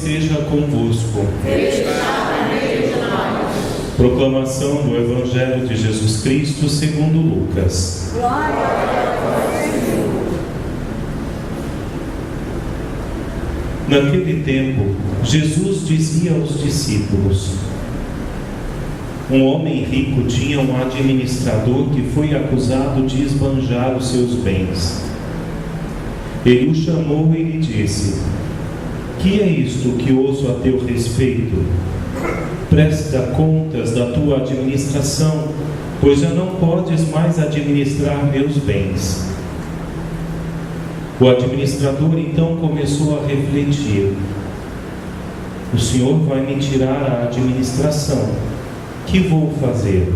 seja convosco. Proclamação do Evangelho de Jesus Cristo segundo Lucas. Glória a Deus, Senhor. Naquele tempo, Jesus dizia aos discípulos: um homem rico tinha um administrador que foi acusado de esbanjar os seus bens. Ele o chamou e lhe disse: que é isto que ouço a teu respeito? Presta contas da tua administração, pois já não podes mais administrar meus bens. O administrador então começou a refletir: o Senhor vai me tirar a administração. Que vou fazer?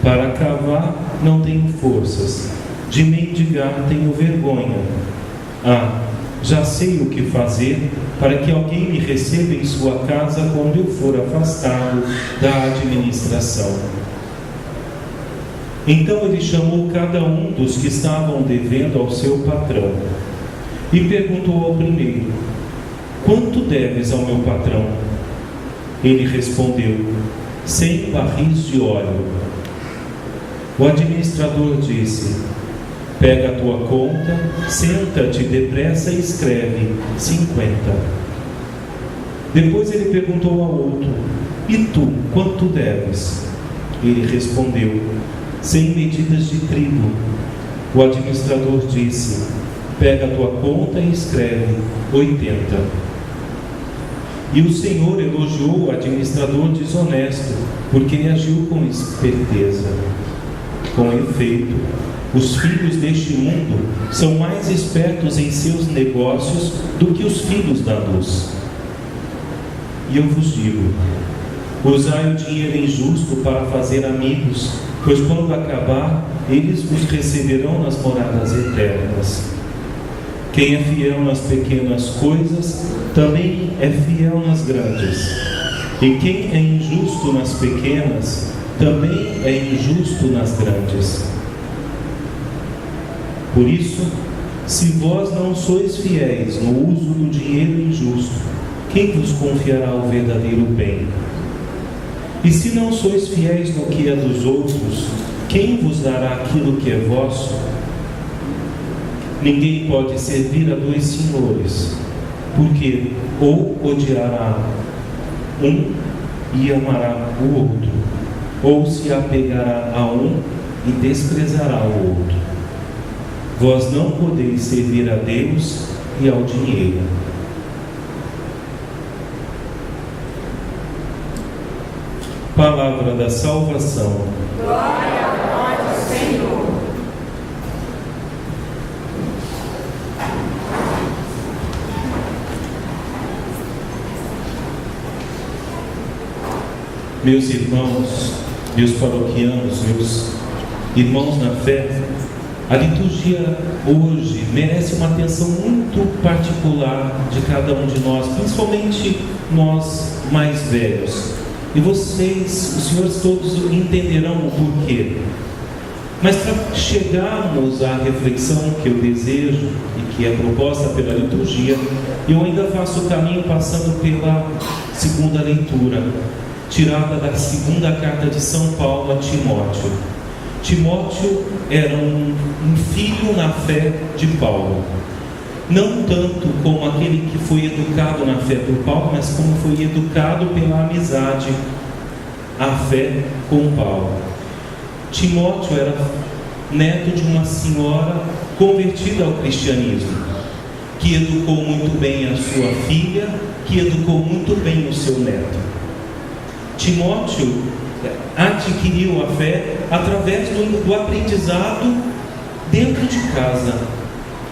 Para cavar não tenho forças, de mendigar tenho vergonha. Já sei o que fazer para que alguém me receba em sua casa quando eu for afastado da administração. Então ele chamou cada um dos que estavam devendo ao seu patrão e perguntou ao primeiro: quanto deves ao meu patrão? Ele respondeu: 100 barris de óleo. O administrador disse: pega a tua conta, senta-te depressa e escreve 50. Depois ele perguntou ao outro: e tu, quanto deves? Ele respondeu: 100 medidas de trigo. O administrador disse: pega a tua conta e escreve 80. E o Senhor elogiou o administrador desonesto, porque ele agiu com esperteza. Com efeito, os filhos deste mundo são mais espertos em seus negócios do que os filhos da luz. E eu vos digo: usai o dinheiro injusto para fazer amigos, pois quando acabar, eles vos receberão nas moradas eternas. Quem é fiel nas pequenas coisas, também é fiel nas grandes. E quem é injusto nas pequenas, também é injusto nas grandes. Por isso, se vós não sois fiéis no uso do dinheiro injusto, quem vos confiará o verdadeiro bem? E se não sois fiéis no que é dos outros, quem vos dará aquilo que é vosso? Ninguém pode servir a dois senhores, porque ou odiará um e amará o outro, ou se apegará a um e desprezará o outro. Vós não podeis servir a Deus e ao dinheiro. Palavra da salvação. Glória a vós, Senhor. Meus irmãos, meus paroquianos, meus irmãos na fé, a liturgia hoje merece uma atenção muito particular de cada um de nós, principalmente nós mais velhos. E vocês, os senhores todos entenderão o porquê. Mas para chegarmos à reflexão que eu desejo e que é proposta pela liturgia, eu ainda faço o caminho passando pela segunda leitura, tirada da segunda carta de São Paulo a Timóteo. Timóteo era um filho na fé de Paulo, não tanto como aquele que foi educado na fé por Paulo, mas como foi educado pela amizade, a fé com Paulo. Timóteo era neto de uma senhora convertida ao cristianismo, que educou muito bem a sua filha, que educou muito bem o seu neto. Timóteo adquiriu a fé através do aprendizado dentro de casa.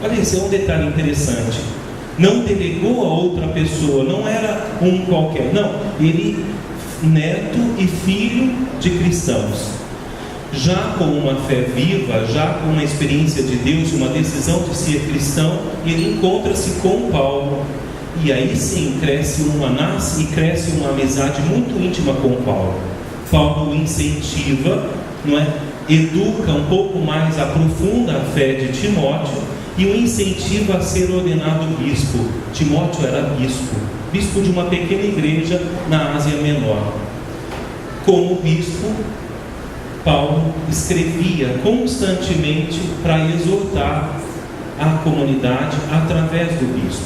Olha, esse é um detalhe interessante. Não delegou a outra pessoa, não era um qualquer, não. Ele, neto e filho de cristãos, já com uma fé viva, já com uma experiência de Deus, uma decisão de ser cristão, ele encontra-se com Paulo. E aí sim nasce e cresce uma amizade muito íntima com Paulo. Paulo o incentiva, não é? Educa um pouco mais, aprofunda a fé de Timóteo e o incentiva a ser ordenado bispo. Timóteo era bispo. bispo de uma pequena igreja na Ásia Menor. Como bispo, Paulo escrevia constantemente para exortar a comunidade através do bispo.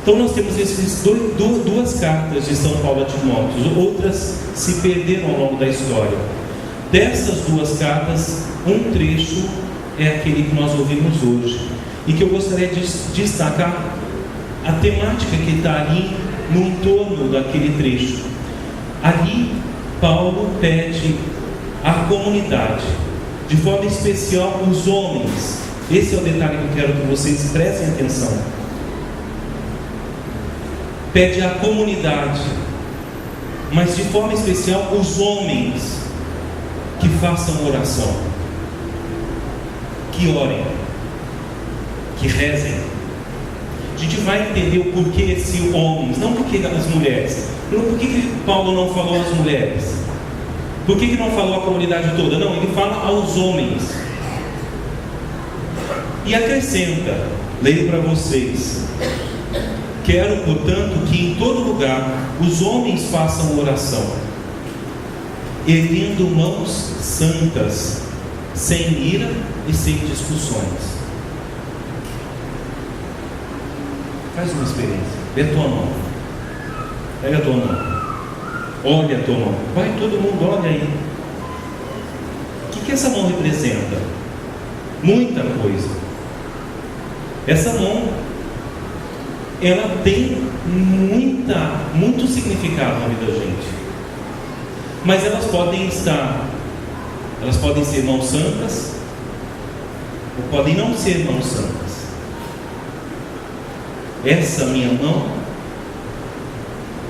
Então nós temos essas duas cartas de São Paulo a Timóteo, outras se perderam ao longo da história. Dessas duas cartas, um trecho é aquele que nós ouvimos hoje, e que eu gostaria de destacar a temática que está ali no entorno daquele trecho. Ali, Paulo pede à comunidade, de forma especial os homens. Esse é o detalhe que eu quero que vocês prestem atenção. Pede à comunidade, mas de forma especial os homens, que façam oração, que orem, que rezem. A gente vai entender o porquê esse homens, não porque as mulheres. Por que Paulo não falou às mulheres? Por que não falou à comunidade toda? Não, ele fala aos homens. E acrescenta, leio para vocês: quero, portanto, que em todo lugar os homens façam oração, erguendo mãos santas, sem ira e sem discussões. Faz uma experiência. Vê a tua mão. Pega a tua mão. Olha a tua mão. Vai, todo mundo, olha aí. O que essa mão representa? Muita coisa. Essa mão, ela tem muito significado na vida da gente. Mas elas podem ser mãos santas, ou podem não ser mãos santas. Essa minha mão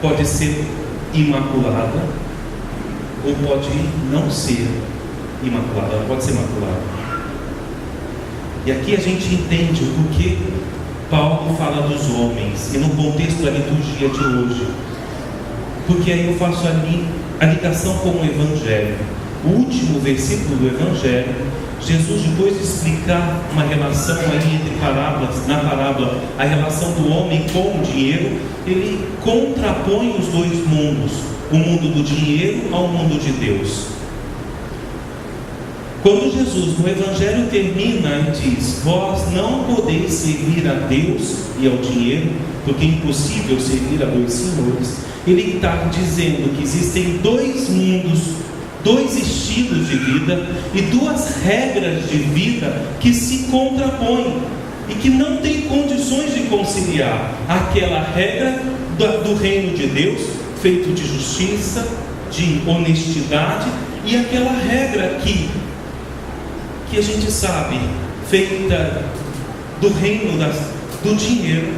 pode ser imaculada, ou pode não ser imaculada, ela pode ser imaculada. E aqui a gente entende o porquê Paulo fala dos homens, e no contexto da liturgia de hoje, porque aí eu faço ali a ligação com o Evangelho. O último versículo do Evangelho, Jesus, depois de explicar uma relação aí entre parábolas, na parábola, a relação do homem com o dinheiro, ele contrapõe os dois mundos, o mundo do dinheiro ao mundo de Deus. Quando Jesus no Evangelho termina e diz: vós não podeis servir a Deus e ao dinheiro, porque é impossível servir a dois senhores, ele está dizendo que existem dois mundos, dois estilos de vida e duas regras de vida que se contrapõem e que não tem condições de conciliar. Aquela regra do reino de Deus, feito de justiça, de honestidade, e aquela regra que a gente sabe, feita do reino do dinheiro,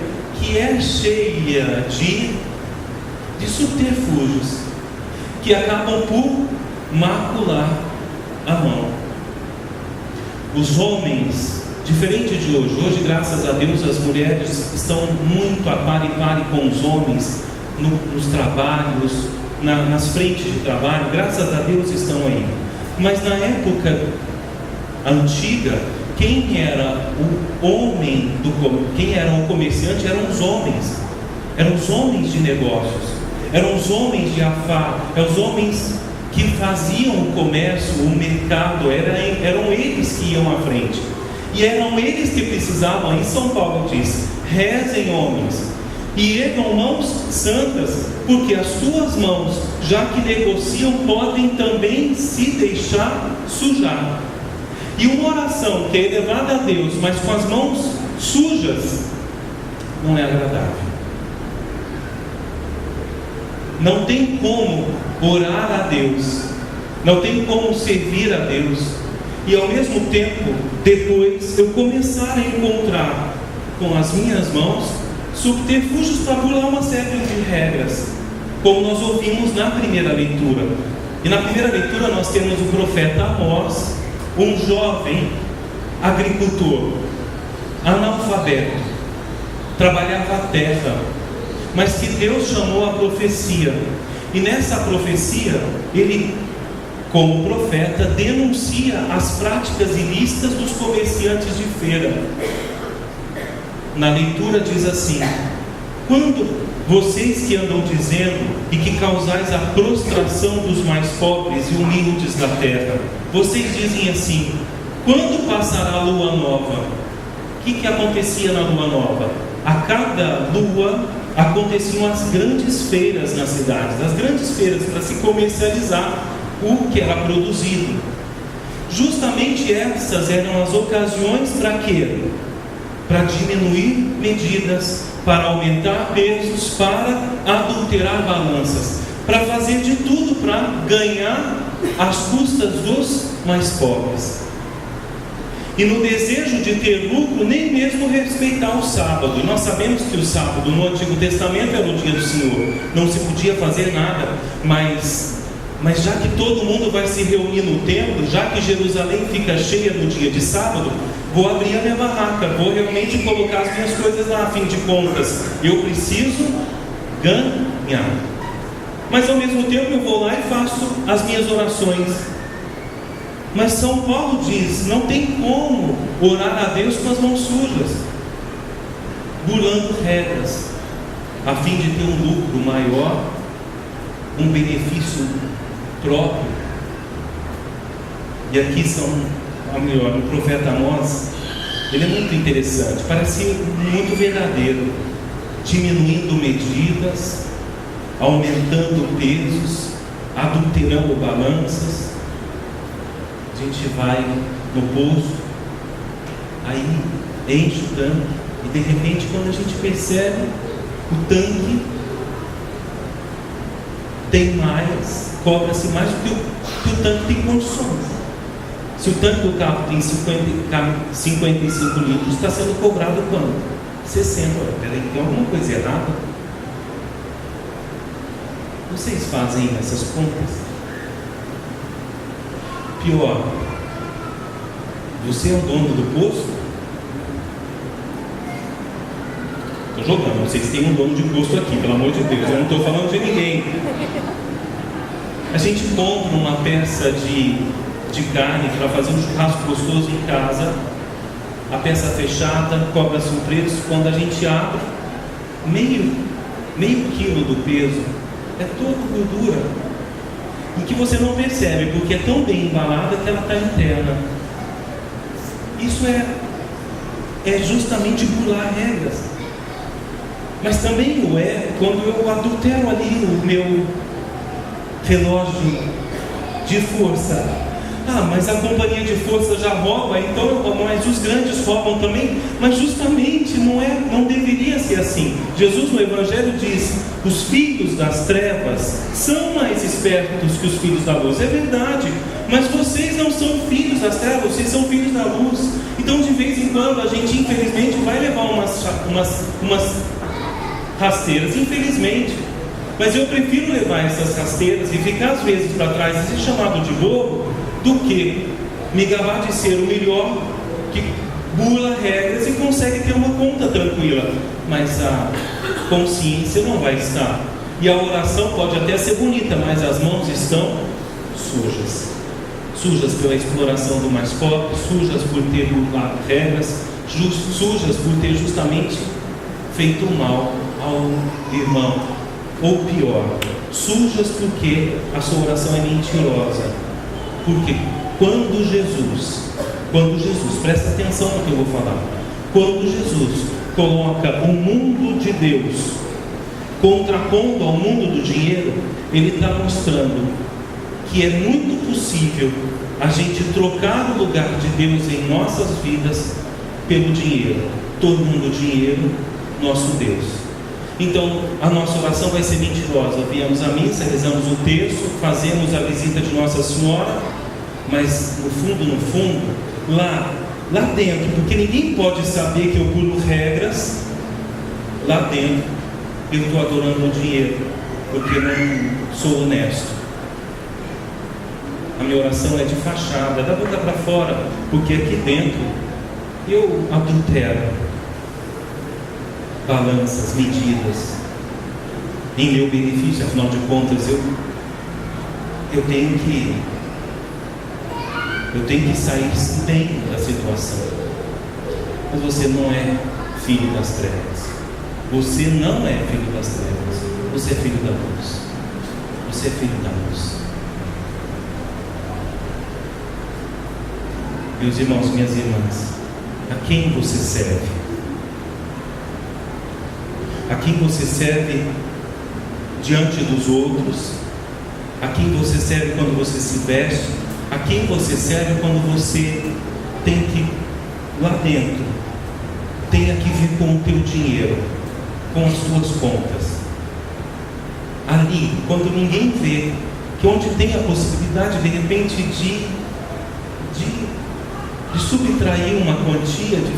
que é cheia de subterfúgios que acabam por macular a mão. Os homens, diferente de hoje, graças a Deus as mulheres estão muito a par e pare com os homens nos trabalhos, nas frentes de trabalho, graças a Deus estão aí. Mas na época antiga, quem era o homem, quem era o comerciante eram os homens de negócios, eram os homens de afar, eram os homens que faziam o comércio, o mercado, eram eles que iam à frente, e eram eles que precisavam. Aí São Paulo diz: rezem, homens, e ergam mãos santas, porque as suas mãos, já que negociam, podem também se deixar sujar. E uma oração que é elevada a Deus, mas com as mãos sujas, não é agradável. Não tem como orar a Deus, não tem como servir a Deus, e ao mesmo tempo, depois, eu começar a encontrar com as minhas mãos subterfúgios para burlar uma série de regras, como nós ouvimos na primeira leitura. E na primeira leitura nós temos o profeta Amós, um jovem agricultor, analfabeto, trabalhava a terra, mas que Deus chamou a profecia. E nessa profecia, ele, como profeta, denuncia as práticas ilícitas dos comerciantes de feira. Na leitura diz assim: Quando vocês que andam dizendo e que causais a prostração dos mais pobres e humildes da terra, vocês dizem assim: quando passará a lua nova? O que acontecia na lua nova? A cada lua aconteciam as grandes feiras nas cidades, as grandes feiras para se comercializar o que era produzido. Justamente essas eram as ocasiões para quê? Para diminuir medidas, para aumentar pesos, para adulterar balanças, para fazer de tudo para ganhar às custas dos mais pobres. E no desejo de ter lucro, nem mesmo respeitar o sábado. E nós sabemos que o sábado no Antigo Testamento era o dia do Senhor, não se podia fazer nada, mas já que todo mundo vai se reunir no templo, já que Jerusalém fica cheia no dia de sábado, vou abrir a minha barraca, vou realmente colocar as minhas coisas lá, a fim de contas, eu preciso ganhar. Mas ao mesmo tempo eu vou lá e faço as minhas orações. Mas São Paulo diz, não tem como orar a Deus com as mãos sujas, burlando regras, a fim de ter um lucro maior, um benefício próprio. E aqui o profeta Amós, ele é muito interessante, parece muito verdadeiro, diminuindo medidas, aumentando pesos, adulterando balanças. A gente vai no poço, aí enche o tanque, e de repente quando a gente percebe, o tanque tem mais, cobra-se mais do que o tanque tem condições. Se o tanque do carro tem 55 litros, está sendo cobrado quanto? 60. Peraí, tem alguma coisa errada? Vocês fazem essas contas? Pior, você é o dono do posto? Estou jogando, vocês têm um dono de posto aqui, pelo amor de Deus, eu não estou falando de ninguém. A gente compra uma peça de carne para fazer um churrasco gostoso em casa, a peça fechada, cobra-se um preço. Quando a gente abre, meio quilo do peso é toda gordura, e que você não percebe, porque é tão bem embalada que ela está interna. Isso é justamente burlar regras. Mas também o é quando eu adultero ali o meu relógio de força. Mas a companhia de força já rouba, então mas os grandes roubam também. Mas justamente não deveria ser assim. Jesus no Evangelho diz: os filhos das trevas são mais espertos que os filhos da luz. É verdade, mas vocês não são filhos das trevas, vocês são filhos da luz. Então de vez em quando a gente infelizmente vai levar umas rasteiras, infelizmente. Mas eu prefiro levar essas rasteiras e ficar às vezes para trás e ser chamado de bobo, do que me gabar de ser o melhor, que burla regras e consegue ter uma conta tranquila, mas a consciência não vai estar. E a oração pode até ser bonita, mas as mãos estão sujas. Sujas pela exploração do mais pobre, sujas por ter burlado regras, sujas por ter justamente feito mal ao irmão. Ou pior, sujas porque a sua oração é mentirosa. Porque quando Jesus, presta atenção no que eu vou falar, quando Jesus coloca o mundo de Deus contrapondo ao mundo do dinheiro, ele está mostrando que é muito possível a gente trocar o lugar de Deus em nossas vidas pelo dinheiro. Todo mundo dinheiro, nosso Deus. Então a nossa oração vai ser mentirosa. Viemos à missa, rezamos o terço, fazemos a visita de Nossa Senhora, mas no fundo, lá dentro, porque ninguém pode saber que eu burlo regras, lá dentro eu estou adorando o dinheiro, porque não sou honesto. A minha oração é de fachada, da boca para fora, porque aqui dentro eu adultero balanças, medidas em meu benefício. Afinal de contas eu tenho que sair bem da situação. Mas você não é filho das trevas, Você não é filho das trevas, você é filho da luz. Você é filho da luz. Meus irmãos, minhas irmãs, a quem você serve? A quem você serve diante dos outros? A quem você serve quando você se veste? A quem você serve quando você tem que, lá dentro, tenha que vir com o teu dinheiro, com as suas contas? Ali, quando ninguém vê, que onde tem a possibilidade de repente de subtrair uma quantia, de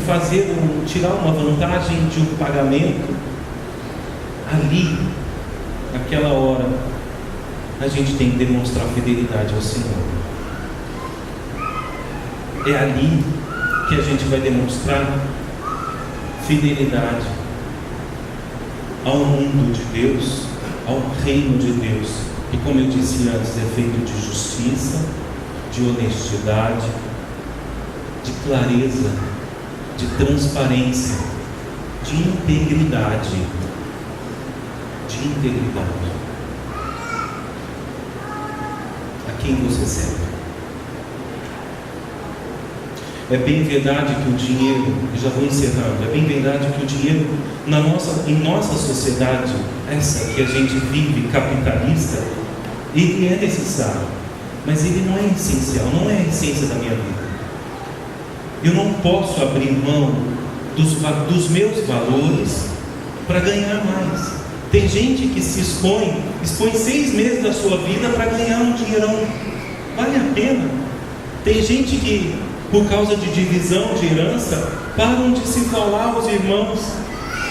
tirar uma vantagem de um pagamento, ali, naquela hora, a gente tem que demonstrar fidelidade ao Senhor. É ali que a gente vai demonstrar fidelidade ao mundo de Deus, ao reino de Deus, que, como eu disse antes, é feito de justiça, de honestidade, de clareza, de transparência, de integridade. A quem você serve? É bem verdade que o dinheiro, e já vou encerrando, é bem verdade que o dinheiro em nossa sociedade, essa que a gente vive capitalista, ele é necessário, mas ele não é essencial, não é a essência da minha vida. Eu não posso abrir mão dos meus valores para ganhar mais. Tem gente que se expõe 6 meses da sua vida para ganhar um dinheirão. Vale a pena? Tem gente que, por causa de divisão de herança, param de se falar os irmãos.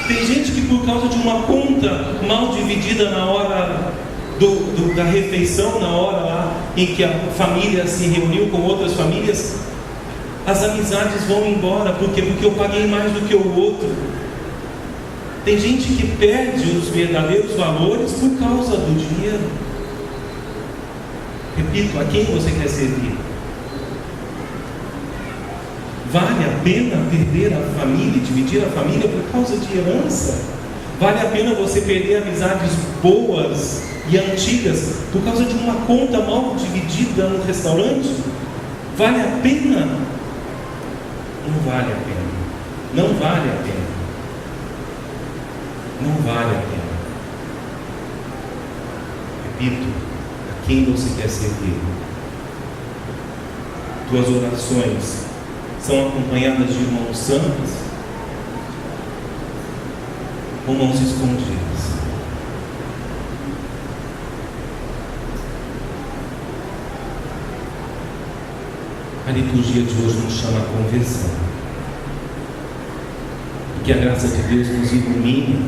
Tem gente que, por causa de uma conta mal dividida na hora da refeição, na hora lá em que a família se reuniu com outras famílias, as amizades vão embora. Por quê? Porque eu paguei mais do que o outro. Tem gente que perde os verdadeiros valores por causa do dinheiro. Repito, a quem você quer servir? Vale a pena perder a família, dividir a família por causa de herança? Vale a pena você perder amizades boas e antigas por causa de uma conta mal dividida no restaurante? Vale a pena? Não vale a pena. Não vale a pena. Não vale a pena. Repito, a quem você quer servir? Tuas orações são acompanhadas de mãos santas ou mãos escondidas? A liturgia de hoje nos chama a conversão. E que a graça de Deus nos ilumine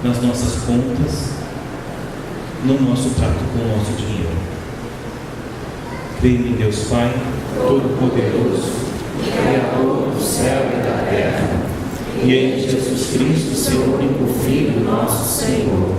nas nossas contas, no nosso trato com o nosso dinheiro. Creio em Deus Pai, Todo-Poderoso, Criador do céu e da terra, e em Jesus Cristo, seu único Filho, nosso Senhor,